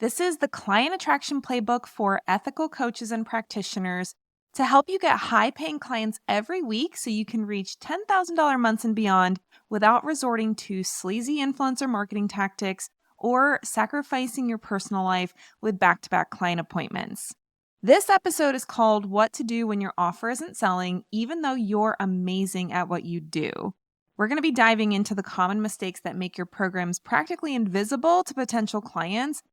This is the client attraction playbook for ethical coaches and practitioners to help you get high-paying clients every week so you can reach $10,000 months and beyond without resorting to sleazy influencer marketing tactics or sacrificing your personal life with back-to-back client appointments. This episode is called What to Do When Your Offer Isn't Selling, Even Though You're Amazing at What You Do. We're going to be diving into the common mistakes that make your programs practically invisible to potential clients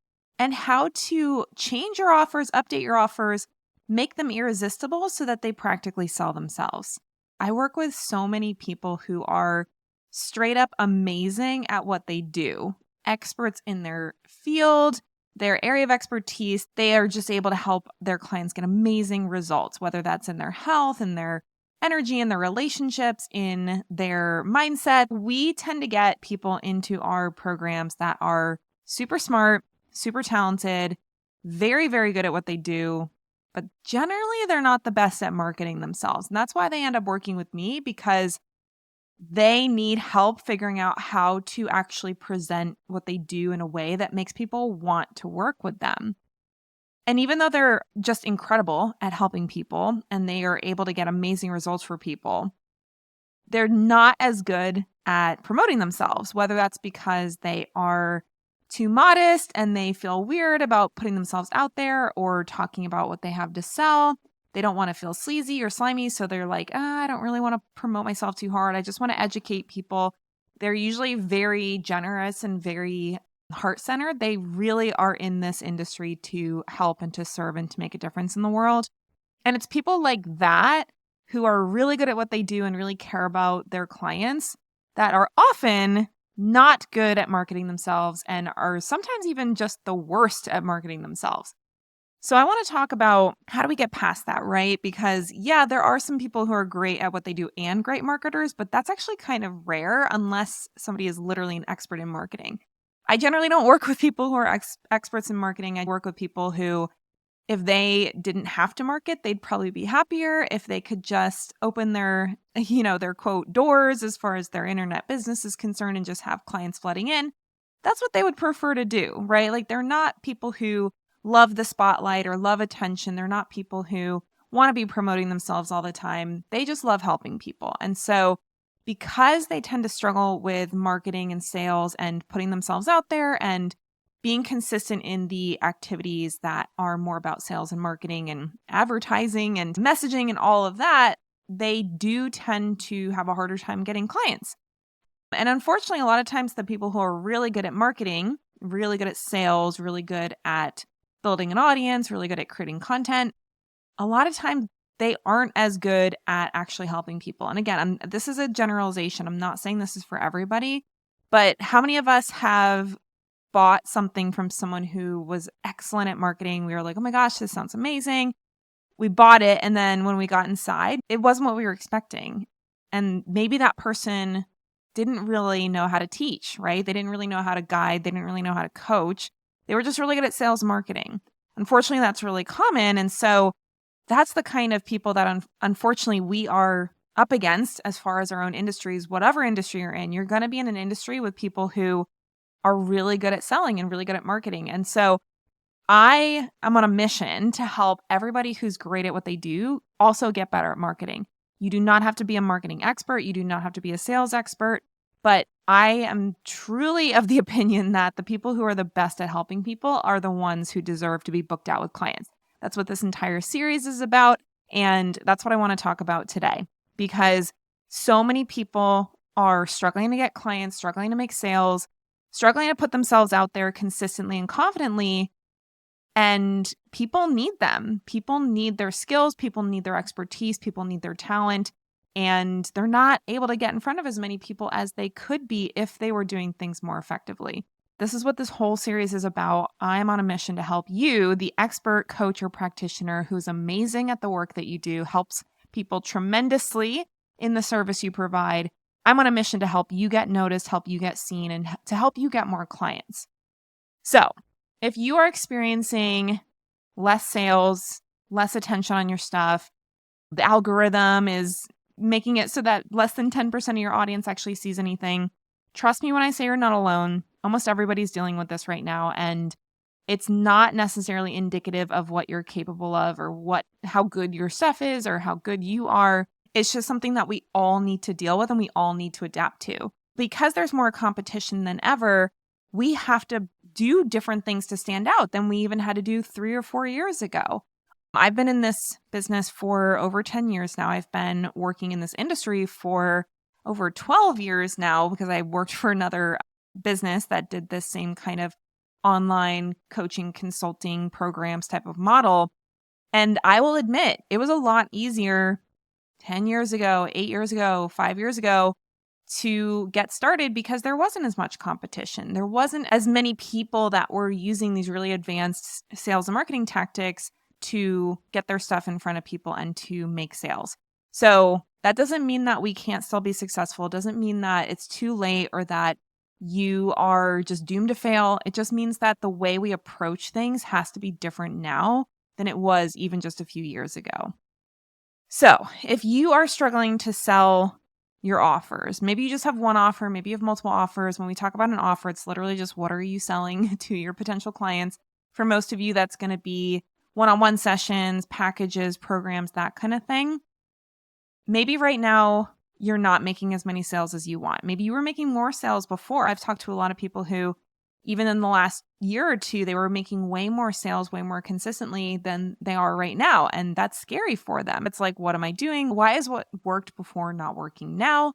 and how to change your offers, update your offers, make them irresistible so that they practically sell themselves. I work with so many people who are straight up amazing at what they do, experts in their field, their area of expertise. They are just able to help their clients get amazing results, whether that's in their health, in their energy, in their relationships, in their mindset. We tend to get people into our programs that are super smart, super talented, very, very good at what they do, but generally they're not the best at marketing themselves. And that's why they end up working with me, because they need help figuring out how to actually present what they do in a way that makes people want to work with them. And even though they're just incredible at helping people and they are able to get amazing results for people, they're not as good at promoting themselves, whether that's because they are too modest and they feel weird about putting themselves out there or talking about what they have to sell. They don't want to feel sleazy or slimy, so they're like, I don't really want to promote myself too hard. I just want to educate people. They're usually very generous and very heart-centered. They really are in this industry to help and to serve and to make a difference in the world. And it's people like that who are really good at what they do and really care about their clients that are often not good at marketing themselves and are sometimes even just the worst at marketing themselves. So I want to talk about how do we get past that, right? Because yeah, there are some people who are great at what they do and great marketers, but that's actually kind of rare unless somebody is literally an expert in marketing. I generally don't work with people who are experts in marketing. I work with people who, if they didn't have to market, they'd probably be happier if they could just open their, their quote doors as far as their internet business is concerned and just have clients flooding in. That's what they would prefer to do, right? Like they're not people who love the spotlight or love attention. They're not people who want to be promoting themselves all the time. They just love helping people. And so because they tend to struggle with marketing and sales and putting themselves out there and being consistent in the activities that are more about sales and marketing and advertising and messaging and all of that, they do tend to have a harder time getting clients. And unfortunately, a lot of times the people who are really good at marketing, really good at sales, really good at building an audience, really good at creating content, a lot of times they aren't as good at actually helping people. And again, this is a generalization. I'm not saying this is for everybody, but how many of us have bought something from someone who was excellent at marketing? We were like, oh my gosh, this sounds amazing. We bought it. And then when we got inside, it wasn't what we were expecting. And maybe that person didn't really know how to teach, right? They didn't really know how to guide. They didn't really know how to coach. They were just really good at sales marketing. Unfortunately, that's really common. And so that's the kind of people that unfortunately we are up against as far as our own industries. Whatever industry you're in, you're going to be in an industry with people who are really good at selling and really good at marketing. And so I am on a mission to help everybody who's great at what they do also get better at marketing. You do not have to be a marketing expert. You do not have to be a sales expert. But I am truly of the opinion that the people who are the best at helping people are the ones who deserve to be booked out with clients. That's what this entire series is about. And that's what I want to talk about today, because so many people are struggling to get clients, struggling to make sales, struggling to put themselves out there consistently and confidently. And people need them. People need their skills. People need their expertise. People need their talent. And they're not able to get in front of as many people as they could be if they were doing things more effectively. This is what this whole series is about. I'm on a mission to help you, the expert coach or practitioner who's amazing at the work that you do, helps people tremendously in the service you provide. I'm on a mission to help you get noticed, help you get seen, and to help you get more clients. So if you are experiencing less sales, less attention on your stuff, the algorithm is making it so that less than 10% of your audience actually sees anything, trust me when I say you're not alone. Almost everybody's dealing with this right now. And It's not necessarily indicative of what you're capable of or how good your stuff is or how good you are. It's just something that we all need to deal with and we all need to adapt to. Because there's more competition than ever, we have to do different things to stand out than we even had to do 3 or 4 years ago. I've been in this business for over 10 years now. I've been working in this industry for over 12 years now because I worked for another business that did this same kind of online coaching, consulting programs type of model. And I will admit, it was a lot easier 10 years ago, 8 years ago, 5 years ago to get started because there wasn't as much competition. There wasn't as many people that were using these really advanced sales and marketing tactics to get their stuff in front of people and to make sales. So that doesn't mean that we can't still be successful. It doesn't mean that it's too late or that you are just doomed to fail. It just means that the way we approach things has to be different now than it was even just a few years ago. So if you are struggling to sell your offers, maybe you just have one offer, maybe you have multiple offers. When we talk about an offer, it's literally just what are you selling to your potential clients? For most of you, that's going to be one-on-one sessions, packages, programs, that kind of thing. Maybe right now you're not making as many sales as you want. Maybe you were making more sales before. I've talked to a lot of people who, even in the last year or two, they were making way more sales, way more consistently than they are right now. And that's scary for them. It's like, what am I doing? Why is what worked before not working now?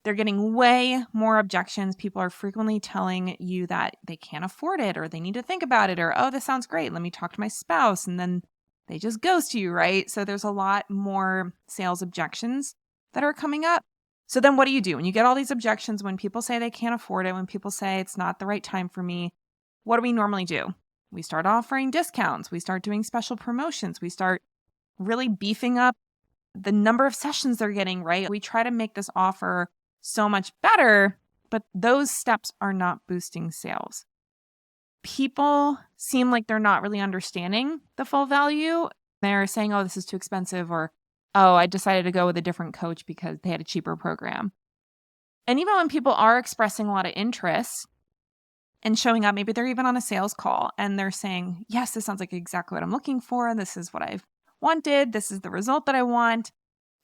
They're getting way more objections. People are frequently telling you that they can't afford it or they need to think about it or, oh, this sounds great. Let me talk to my spouse. And then they just ghost you, right? So there's a lot more sales objections that are coming up. So then what do you do? When you get all these objections, when people say they can't afford it, when people say it's not the right time for me, what do we normally do? We start offering discounts. We start doing special promotions. We start really beefing up the number of sessions they're getting, right? We try to make this offer so much better, but those steps are not boosting sales. People seem like they're not really understanding the full value. They're saying, oh, this is too expensive, or, oh, I decided to go with a different coach because they had a cheaper program. And even when people are expressing a lot of interest and showing up, maybe they're even on a sales call and they're saying, yes, this sounds like exactly what I'm looking for. This is what I've wanted. This is the result that I want.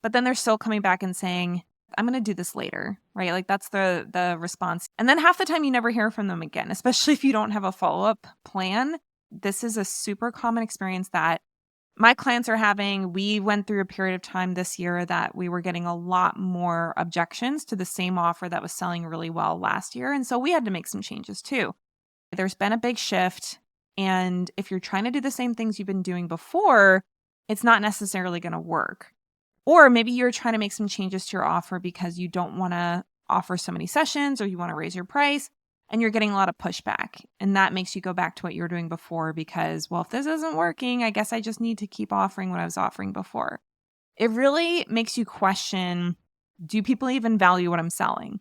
But then they're still coming back and saying, I'm going to do this later, right? Like that's the response. And then half the time you never hear from them again, especially if you don't have a follow-up plan. This is a super common experience that my clients are having. We went through a period of time this year that we were getting a lot more objections to the same offer that was selling really well last year. And so we had to make some changes too. There's been a big shift. And if you're trying to do the same things you've been doing before, it's not necessarily going to work. Or maybe you're trying to make some changes to your offer because you don't want to offer so many sessions or you want to raise your price and you're getting a lot of pushback. And that makes you go back to what you were doing before because, well, if this isn't working, I guess I just need to keep offering what I was offering before. It really makes you question, do people even value what I'm selling?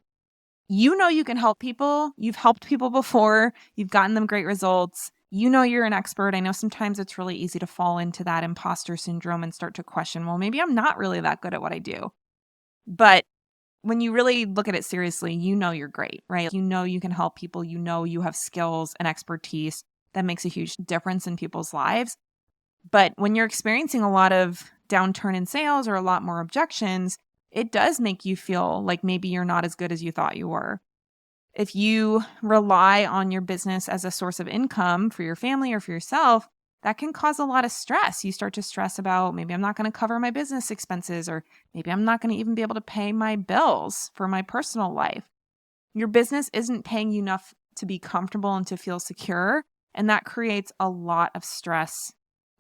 You know you can help people. You've helped people before. You've gotten them great results. You know you're an expert. I know sometimes it's really easy to fall into that imposter syndrome and start to question, well, maybe I'm not really that good at what I do. But when you really look at it seriously, you know you're great, right? You know you can help people. You know you have skills and expertise that makes a huge difference in people's lives. But when you're experiencing a lot of downturn in sales or a lot more objections, it does make you feel like maybe you're not as good as you thought you were. If you rely on your business as a source of income for your family or for yourself, that can cause a lot of stress. You start to stress about maybe I'm not going to cover my business expenses, or maybe I'm not going to even be able to pay my bills for my personal life. Your business isn't paying you enough to be comfortable and to feel secure, and that creates a lot of stress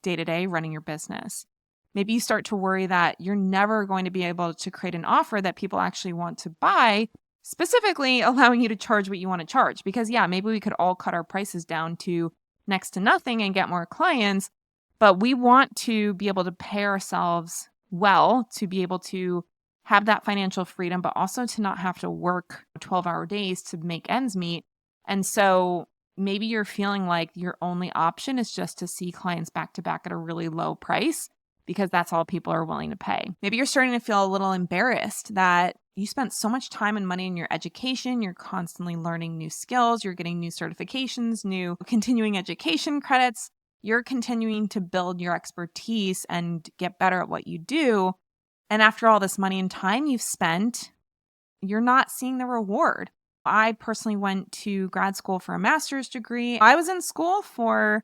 day to day running your business. Maybe you start to worry that you're never going to be able to create an offer that people actually want to buy, specifically allowing you to charge what you want to charge. Because yeah, maybe we could all cut our prices down to next to nothing and get more clients, but we want to be able to pay ourselves well, to be able to have that financial freedom, but also to not have to work 12-hour days to make ends meet. And so maybe you're feeling like your only option is just to see clients back to back at a really low price because that's all people are willing to pay. Maybe you're starting to feel a little embarrassed that you spent so much time and money in your education. You're constantly learning new skills. You're getting new certifications, new continuing education credits. You're continuing to build your expertise and get better at what you do. And after all this money and time you've spent, you're not seeing the reward. I personally went to grad school for a master's degree. I was in school for,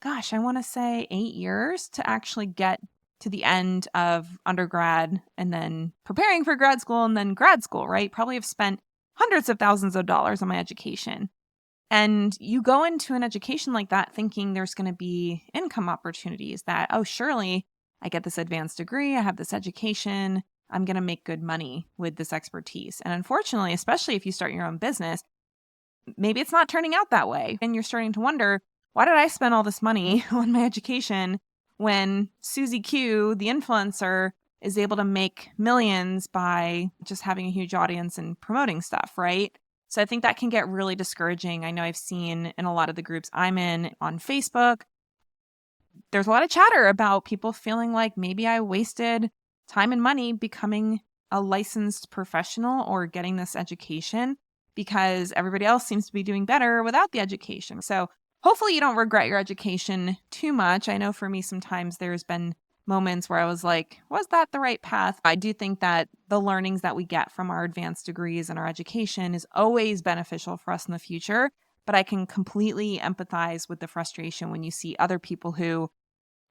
gosh, I want to say 8 years to actually get to the end of undergrad and then preparing for grad school and then grad school, right? Probably have spent hundreds of thousands of dollars on my education. And you go into an education like that thinking there's going to be income opportunities that, oh, surely I get this advanced degree, I have this education, I'm going to make good money with this expertise. And unfortunately, especially if you start your own business, maybe it's not turning out that way. And you're starting to wonder, why did I spend all this money on my education when Susie Q, the influencer, is able to make millions by just having a huge audience and promoting stuff, right? So I think that can get really discouraging. I know I've seen in a lot of the groups I'm in on Facebook, there's a lot of chatter about people feeling like maybe I wasted time and money becoming a licensed professional or getting this education because everybody else seems to be doing better without the education. So hopefully you don't regret your education too much. I know for me, sometimes there's been moments where I was like, was that the right path? I do think that the learnings that we get from our advanced degrees and our education is always beneficial for us in the future. But I can completely empathize with the frustration when you see other people who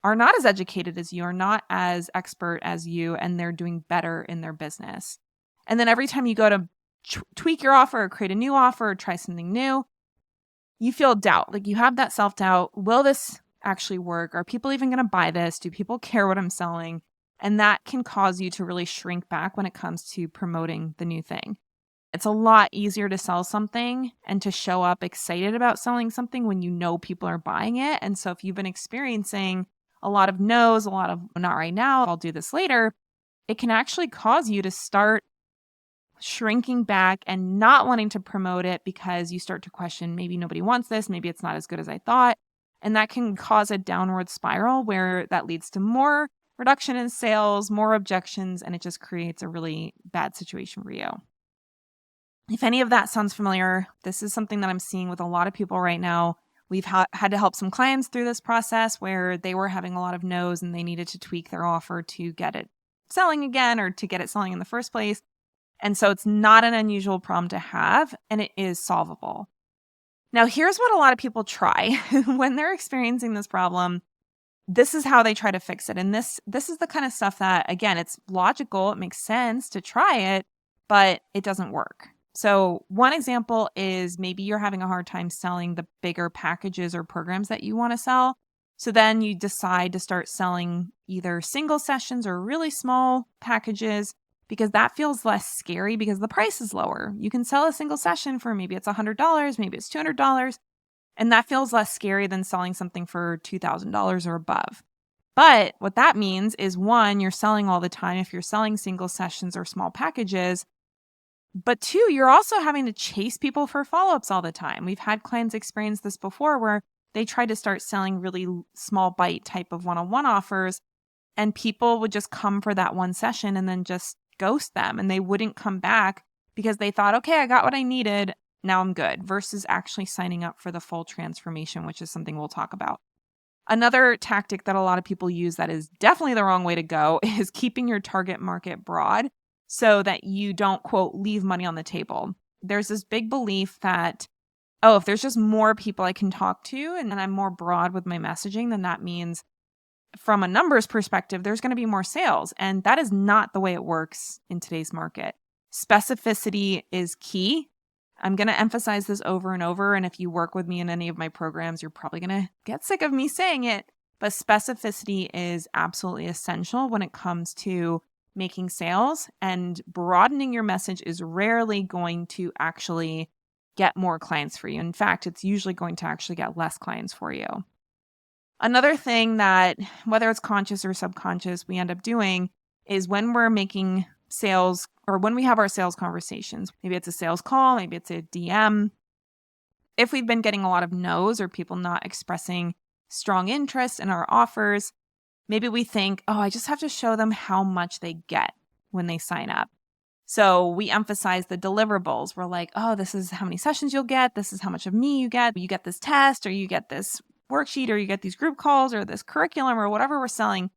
are not as educated as you, are not as expert as you, and they're doing better in their business. And then every time you go to tweak your offer or create a new offer or try something new, you feel doubt. Like you have that self-doubt. Will this actually work? Are people even going to buy this? Do people care what I'm selling? And that can cause you to really shrink back when it comes to promoting the new thing. It's a lot easier to sell something and to show up excited about selling something when you know people are buying it. And so if you've been experiencing a lot of no's, a lot of not right now, I'll do this later, it can actually cause you to start shrinking back and not wanting to promote it because you start to question, maybe nobody wants this, maybe it's not as good as I thought. And that can cause a downward spiral where that leads to more reduction in sales, more objections, and it just creates a really bad situation for you. If any of that sounds familiar, this is something that I'm seeing with a lot of people right now. We've had to help some clients through this process where they were having a lot of no's and they needed to tweak their offer to get it selling again or to get it selling in the first place. And so it's not an unusual problem to have, and it is solvable. Now, here's what a lot of people try when they're experiencing this problem. This is how they try to fix it. And this is the kind of stuff that, again, it's logical. It makes sense to try it, but it doesn't work. So one example is maybe you're having a hard time selling the bigger packages or programs that you want to sell. So then you decide to start selling either single sessions or really small packages because that feels less scary because the price is lower. You can sell a single session for maybe it's $100, maybe it's $200, and that feels less scary than selling something for $2,000 or above. But what that means is, one, you're selling all the time if you're selling single sessions or small packages. But two, you're also having to chase people for follow-ups all the time. We've had clients experience this before where they tried to start selling really small bite type of one-on-one offers, and people would just come for that one session and then just ghost them, and they wouldn't come back because they thought, okay, I got what I needed, now I'm good, versus actually signing up for the full transformation, which is something we'll talk about. Another tactic that a lot of people use that is definitely the wrong way to go is keeping your target market broad so that you don't, quote, leave money on the table. There's this big belief that, oh, if there's just more people I can talk to and I'm more broad with my messaging, then that means from a numbers perspective, there's going to be more sales. And that is not the way it works in today's market. Specificity is key. I'm going to emphasize this over and over. And if you work with me in any of my programs, you're probably going to get sick of me saying it. But specificity is absolutely essential when it comes to making sales, and broadening your message is rarely going to actually get more clients for you. In fact, it's usually going to actually get less clients for you. Another thing that, whether it's conscious or subconscious, we end up doing is when we're making sales or when we have our sales conversations, maybe it's a sales call, maybe it's a DM. If we've been getting a lot of no's or people not expressing strong interest in our offers, maybe we think, oh, I just have to show them how much they get when they sign up. So we emphasize the deliverables. We're like, oh, this is how many sessions you'll get. This is how much of me you get. You get this test, or you get this worksheet, or you get these group calls, or this curriculum, or whatever we're selling.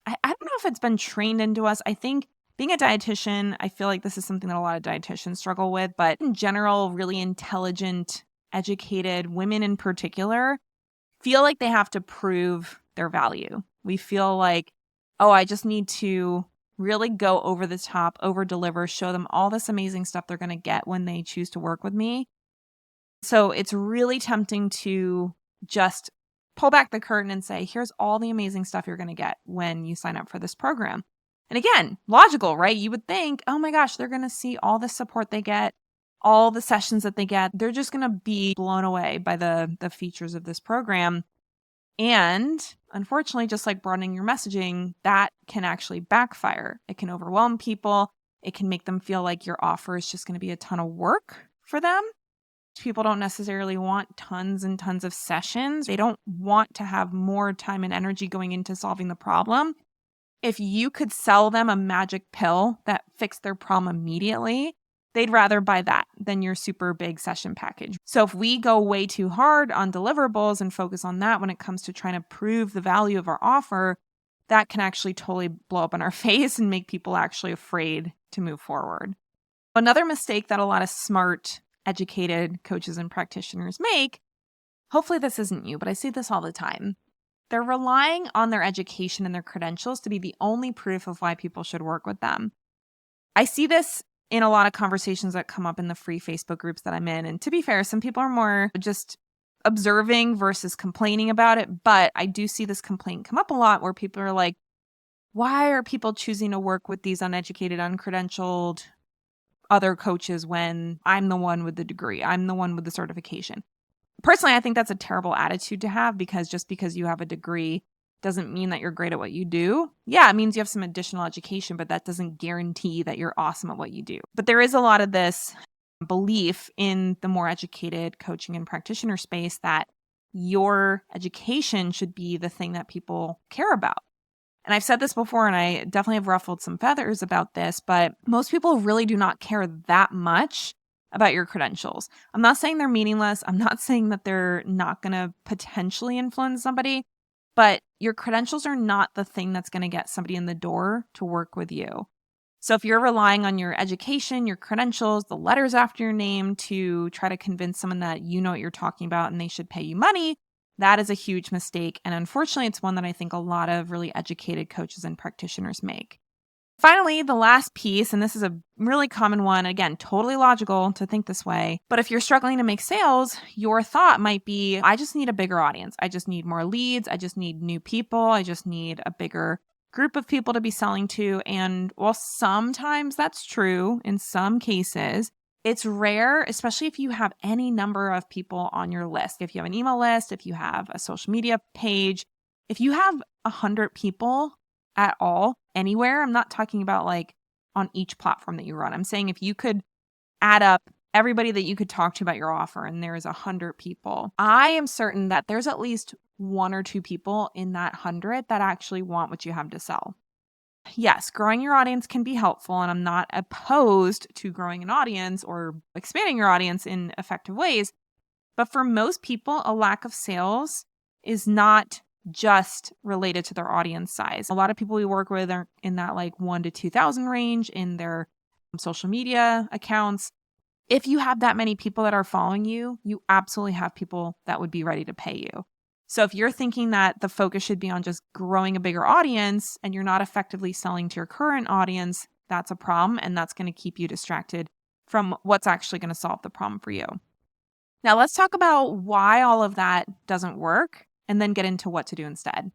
I don't know if it's been trained into us. I think being a dietitian, I feel like this is something that a lot of dietitians struggle with, but in general, really intelligent, educated women in particular feel like they have to prove their value. We feel like, oh, I just need to really go over the top, over deliver, show them all this amazing stuff they're going to get when they choose to work with me. So it's really tempting to just pull back the curtain and say, here's all the amazing stuff you're going to get when you sign up for this program. And again, logical, right? You would think, oh my gosh, they're going to see all the support they get, all the sessions that they get. They're just going to be blown away by the features of this program. And unfortunately, just like broadening your messaging, that can actually backfire. It can overwhelm people. It can make them feel like your offer is just going to be a ton of work for them. People don't necessarily want tons and tons of sessions. They don't want to have more time and energy going into solving the problem. If you could sell them a magic pill that fixed their problem immediately, they'd rather buy that than your super big session package. So if we go way too hard on deliverables and focus on that when it comes to trying to prove the value of our offer, that can actually totally blow up in our face and make people actually afraid to move forward. Another mistake that a lot of smart, educated coaches and practitioners make, hopefully this isn't you, but I see this all the time. They're relying on their education and their credentials to be the only proof of why people should work with them. I see this in a lot of conversations that come up in the free Facebook groups that I'm in. And to be fair, some people are more just observing versus complaining about it. But I do see this complaint come up a lot where people are like, why are people choosing to work with these uneducated, uncredentialed other coaches when I'm the one with the degree? I'm the one with the certification. Personally, I think that's a terrible attitude to have, because just because you have a degree doesn't mean that you're great at what you do. Yeah, it means you have some additional education, but that doesn't guarantee that you're awesome at what you do. But there is a lot of this belief in the more educated coaching and practitioner space that your education should be the thing that people care about. And I've said this before, and I definitely have ruffled some feathers about this, but most people really do not care that much about your credentials. I'm not saying they're meaningless. I'm not saying that they're not going to potentially influence somebody, but your credentials are not the thing that's going to get somebody in the door to work with you. So if you're relying on your education, your credentials, the letters after your name to try to convince someone that you know what you're talking about and they should pay you money, that is a huge mistake. And unfortunately, it's one that I think a lot of really educated coaches and practitioners make. Finally, the last piece, and this is a really common one, again, totally logical to think this way, but if you're struggling to make sales, your thought might be, I just need a bigger audience. I just need more leads. I just need new people. I just need a bigger group of people to be selling to. And while sometimes that's true in some cases, it's rare, especially if you have any number of people on your list. If you have an email list, if you have a social media page, if you have 100 people at all, anywhere, I'm not talking about like on each platform that you run. I'm saying if you could add up everybody that you could talk to about your offer and there is 100 people, I am certain that there's at least 1 or 2 people in that 100 that actually want what you have to sell. Yes, growing your audience can be helpful, and I'm not opposed to growing an audience or expanding your audience in effective ways. But for most people, a lack of sales is not just related to their audience size. A lot of people we work with are in that like 1 to 2,000 range in their social media accounts. If you have that many people that are following you, you absolutely have people that would be ready to pay you. So if you're thinking that the focus should be on just growing a bigger audience and you're not effectively selling to your current audience, that's a problem, and that's going to keep you distracted from what's actually going to solve the problem for you. Now let's talk about why all of that doesn't work and then get into what to do instead.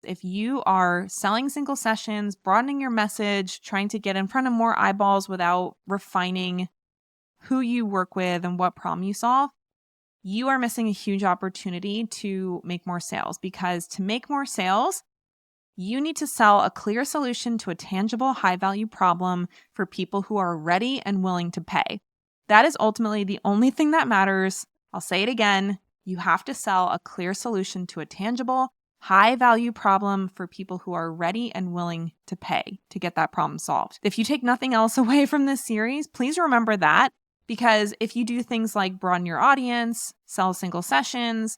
If you are selling single sessions, broadening your message, trying to get in front of more eyeballs without refining who you work with and what problem you solve, you are missing a huge opportunity to make more sales, because to make more sales, you need to sell a clear solution to a tangible, high-value problem for people who are ready and willing to pay. That is ultimately the only thing that matters. I'll say it again. You have to sell a clear solution to a tangible, high value problem for people who are ready and willing to pay to get that problem solved. If you take nothing else away from this series, please remember that, because if you do things like broaden your audience, sell single sessions,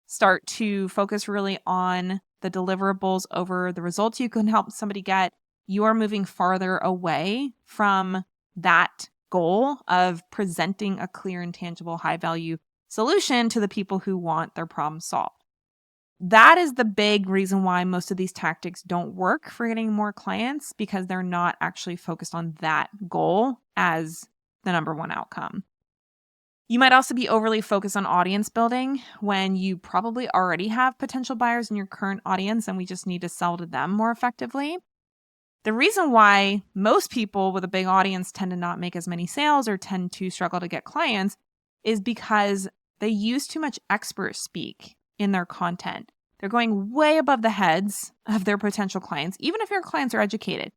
start to focus really on the deliverables over the results you can help somebody get, you are moving farther away from that goal of presenting a clear and tangible high value solution to the people who want their problem solved. That is the big reason why most of these tactics don't work for getting more clients, because they're not actually focused on that goal as the number one outcome. You might also be overly focused on audience building when you probably already have potential buyers in your current audience and we just need to sell to them more effectively. The reason why most people with a big audience tend to not make as many sales or tend to struggle to get clients is because they use too much expert speak in their content. They're going way above the heads of their potential clients, even if your clients are educated.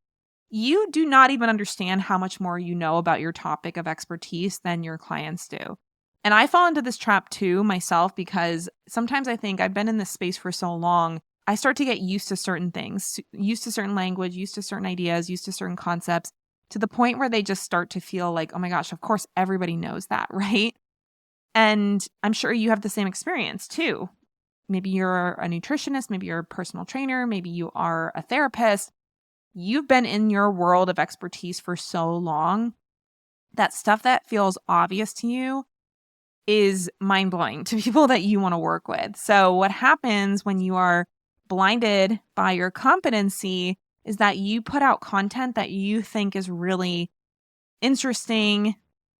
You do not even understand how much more you know about your topic of expertise than your clients do. And I fall into this trap too myself, because sometimes I think I've been in this space for so long, I start to get used to certain things, used to certain language, used to certain ideas, used to certain concepts, to the point where they just start to feel like, oh my gosh, of course everybody knows that, right? And I'm sure you have the same experience too. Maybe you're a nutritionist, maybe you're a personal trainer, maybe you are a therapist. You've been in your world of expertise for so long that stuff that feels obvious to you is mind-blowing to people that you want to work with. So what happens when you are blinded by your competency is that you put out content that you think is really interesting,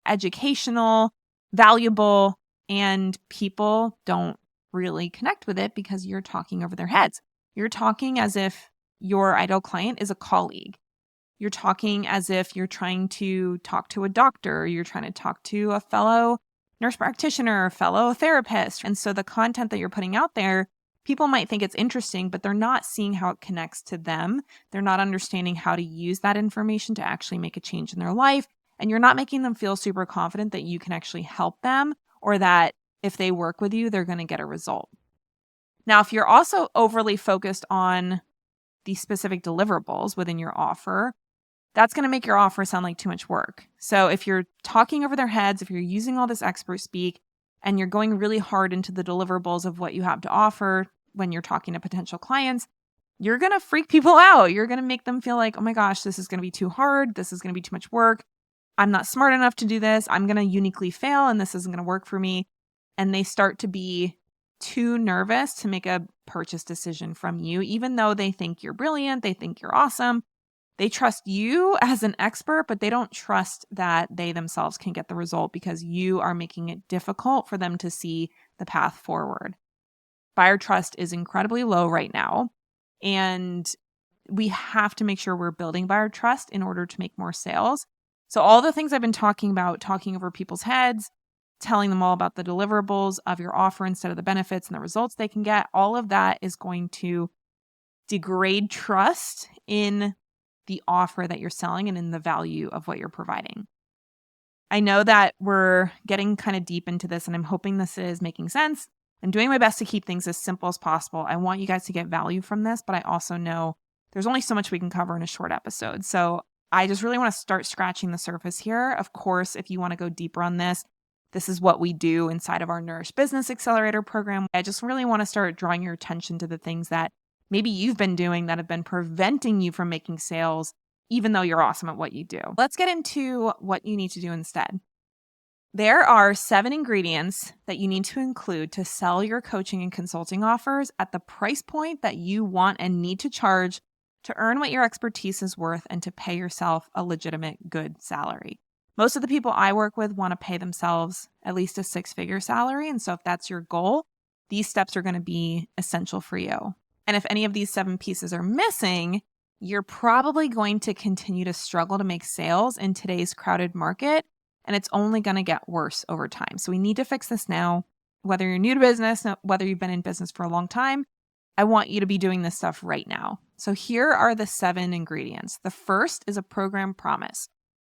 educational, valuable, and people don't really connect with it because you're talking over their heads. You're talking as if your ideal client is a colleague. You're talking as if you're trying to talk to a doctor, you're trying to talk to a fellow nurse practitioner, fellow therapist. And so the content that you're putting out there, people might think it's interesting, but they're not seeing how it connects to them. They're not understanding how to use that information to actually make a change in their life. And you're not making them feel super confident that you can actually help them, or that if they work with you, they're going to get a result. Now, if you're also overly focused on the specific deliverables within your offer, that's going to make your offer sound like too much work. So if you're talking over their heads, if you're using all this expert speak, and you're going really hard into the deliverables of what you have to offer when you're talking to potential clients, you're going to freak people out. You're going to make them feel like, oh my gosh, this is going to be too hard. This is going to be too much work. I'm not smart enough to do this. I'm going to uniquely fail, and this isn't going to work for me. And they start to be too nervous to make a purchase decision from you, even though they think you're brilliant. They think you're awesome. They trust you as an expert, but they don't trust that they themselves can get the result because you are making it difficult for them to see the path forward. Buyer trust is incredibly low right now, and we have to make sure we're building buyer trust in order to make more sales. So all the things I've been talking about, talking over people's heads, telling them all about the deliverables of your offer instead of the benefits and the results they can get, all of that is going to degrade trust in the offer that you're selling and in the value of what you're providing. I know that we're getting kind of deep into this, and I'm hoping this is making sense. I'm doing my best to keep things as simple as possible. I want you guys to get value from this, but I also know there's only so much we can cover in a short episode. So I just really want to start scratching the surface here. Of course, if you want to go deeper on this, this is what we do inside of our Nourish Business Accelerator program. I just really want to start drawing your attention to the things that maybe you've been doing that have been preventing you from making sales, even though you're awesome at what you do. Let's get into what you need to do instead. There are 7 ingredients that you need to include to sell your coaching and consulting offers at the price point that you want and need to charge to earn what your expertise is worth and to pay yourself a legitimate good salary. Most of the people I work with want to pay themselves at least a 6-figure salary. And so if that's your goal, these steps are going to be essential for you. And if any of these 7 pieces are missing, you're probably going to continue to struggle to make sales in today's crowded market, and it's only going to get worse over time. So we need to fix this now. Whether you're new to business, whether you've been in business for a long time, I want you to be doing this stuff right now. So here are the 7 ingredients. The first is a program promise.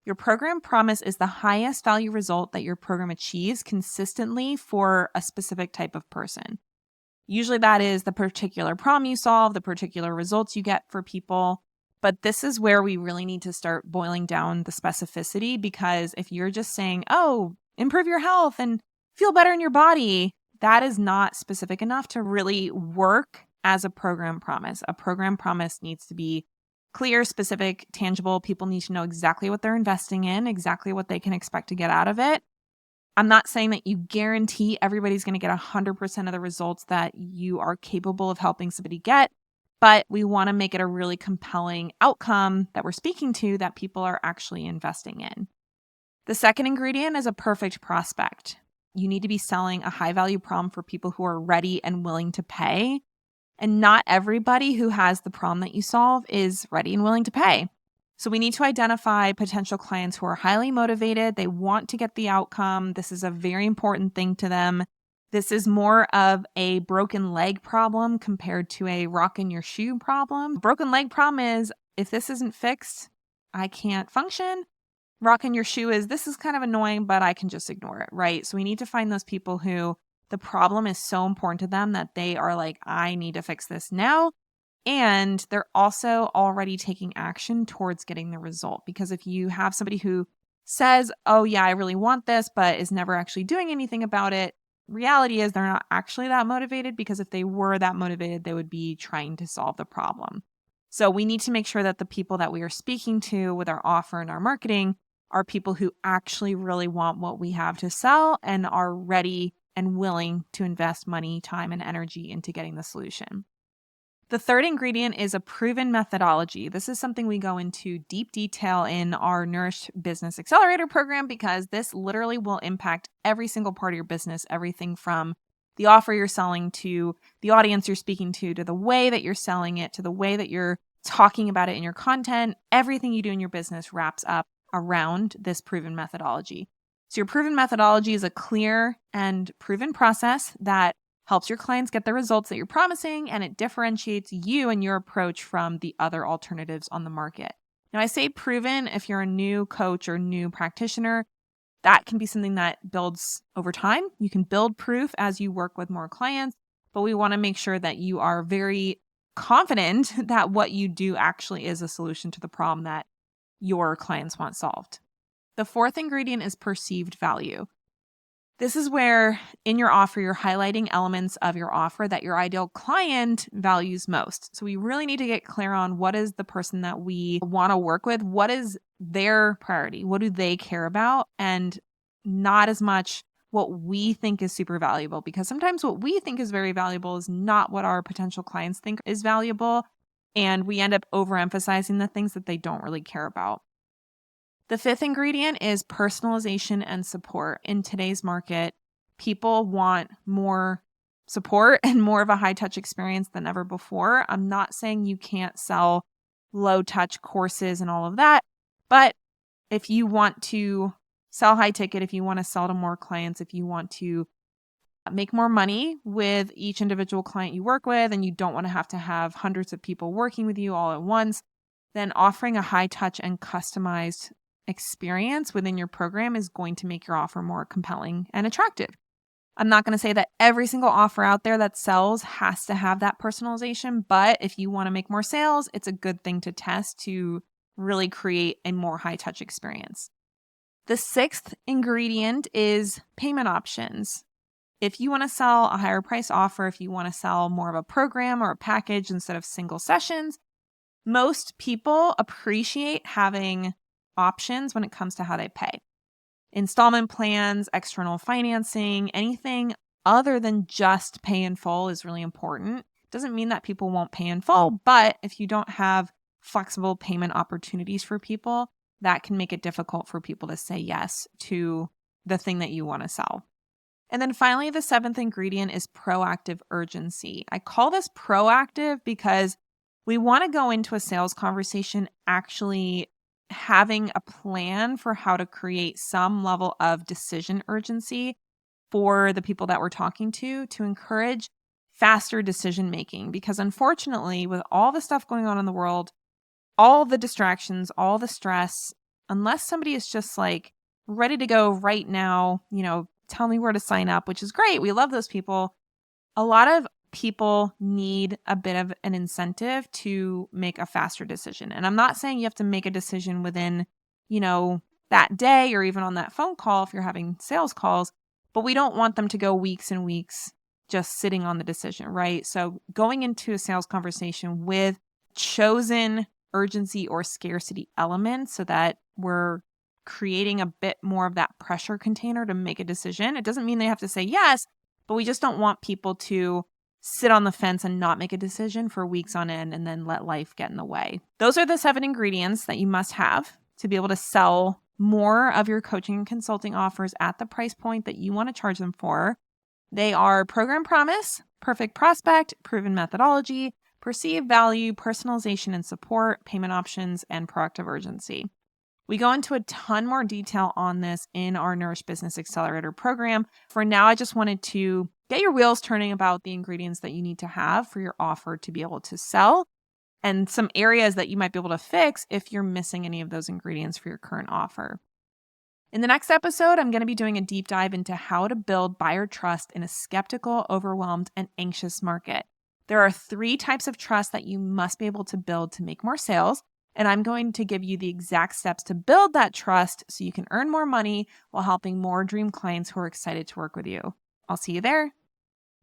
Your program promise is the highest value result that your program achieves consistently for a specific type of person. Usually that is the particular problem you solve, the particular results you get for people. But this is where we really need to start boiling down the specificity, because if you're just saying, oh, improve your health and feel better in your body, that is not specific enough to really work as a program promise. A program promise needs to be clear, specific, tangible. People need to know exactly what they're investing in, exactly what they can expect to get out of it. I'm not saying that you guarantee everybody's going to get 100% of the results that you are capable of helping somebody get, but we want to make it a really compelling outcome that we're speaking to that people are actually investing in. The second ingredient is a perfect prospect. You need to be selling a high value problem for people who are ready and willing to pay. And not everybody who has the problem that you solve is ready and willing to pay. So we need to identify potential clients who are highly motivated. They want to get the outcome. This is a very important thing to them. This is more of a broken leg problem compared to a rock in your shoe problem. Broken leg problem is, if this isn't fixed, I can't function. Rock in your shoe is, this is kind of annoying, but I can just ignore it, right? So we need to find those people who the problem is so important to them that they are like, I need to fix this now. And they're also already taking action towards getting the result. Because if you have somebody who says, oh yeah, I really want this, but is never actually doing anything about it, reality is they're not actually that motivated, because if they were that motivated, they would be trying to solve the problem. So we need to make sure that the people that we are speaking to with our offer and our marketing are people who actually really want what we have to sell and are ready and willing to invest money, time, and energy into getting the solution. The third ingredient is a proven methodology. This is something we go into deep detail in our Nourish Business Accelerator program, because this literally will impact every single part of your business, everything from the offer you're selling to the audience you're speaking to the way that you're selling it, to the way that you're talking about it in your content. Everything you do in your business wraps up around this proven methodology. So your proven methodology is a clear and proven process that helps your clients get the results that you're promising, and it differentiates you and your approach from the other alternatives on the market. Now, I say proven if you're a new coach or new practitioner. That can be something that builds over time. You can build proof as you work with more clients, but we want to make sure that you are very confident that what you do actually is a solution to the problem that your clients want solved. The fourth ingredient is perceived value. This is where in your offer, you're highlighting elements of your offer that your ideal client values most. So we really need to get clear on what is the person that we want to work with, what is their priority, what do they care about, and not as much what we think is super valuable, because sometimes what we think is very valuable is not what our potential clients think is valuable, and we end up overemphasizing the things that they don't really care about. The fifth ingredient is personalization and support. In today's market, people want more support and more of a high-touch experience than ever before. I'm not saying you can't sell low-touch courses and all of that, but if you want to sell high ticket, if you want to sell to more clients, if you want to make more money with each individual client you work with, and you don't want to have hundreds of people working with you all at once, then offering a high-touch and customized experience within your program is going to make your offer more compelling and attractive. I'm not going to say that every single offer out there that sells has to have that personalization, but if you want to make more sales, it's a good thing to test to really create a more high-touch experience. The sixth ingredient is payment options. If you want to sell a higher price offer, if you want to sell more of a program or a package instead of single sessions, most people appreciate having options when it comes to how they pay. Installment plans, external financing, anything other than just pay in full is really important. Doesn't mean that people won't pay in full, but if you don't have flexible payment opportunities for people, that can make it difficult for people to say yes to the thing that you want to sell. And then finally, the seventh ingredient is proactive urgency. I call this proactive because we want to go into a sales conversation actually having a plan for how to create some level of decision urgency for the people that we're talking to encourage faster decision making. Because unfortunately, with all the stuff going on in the world, all the distractions, all the stress, unless somebody is just like ready to go right now, tell me where to sign up, which is great. We love those people. A lot of people need a bit of an incentive to make a faster decision. And I'm not saying you have to make a decision within, that day or even on that phone call if you're having sales calls, but we don't want them to go weeks and weeks just sitting on the decision, right? So going into a sales conversation with chosen urgency or scarcity elements so that we're creating a bit more of that pressure container to make a decision. It doesn't mean they have to say yes, but we just don't want people to sit on the fence and not make a decision for weeks on end and then let life get in the way. Those are the 7 ingredients that you must have to be able to sell more of your coaching and consulting offers at the price point that you want to charge them for. They are program promise, perfect prospect, proven methodology, perceived value, personalization and support, payment options, and proactive urgency. We go into a ton more detail on this in our Nourish Business Accelerator program. For now, I just wanted to get your wheels turning about the ingredients that you need to have for your offer to be able to sell and some areas that you might be able to fix if you're missing any of those ingredients for your current offer. In the next episode, I'm going to be doing a deep dive into how to build buyer trust in a skeptical, overwhelmed, and anxious market. There are 3 types of trust that you must be able to build to make more sales. And I'm going to give you the exact steps to build that trust so you can earn more money while helping more dream clients who are excited to work with you. I'll see you there.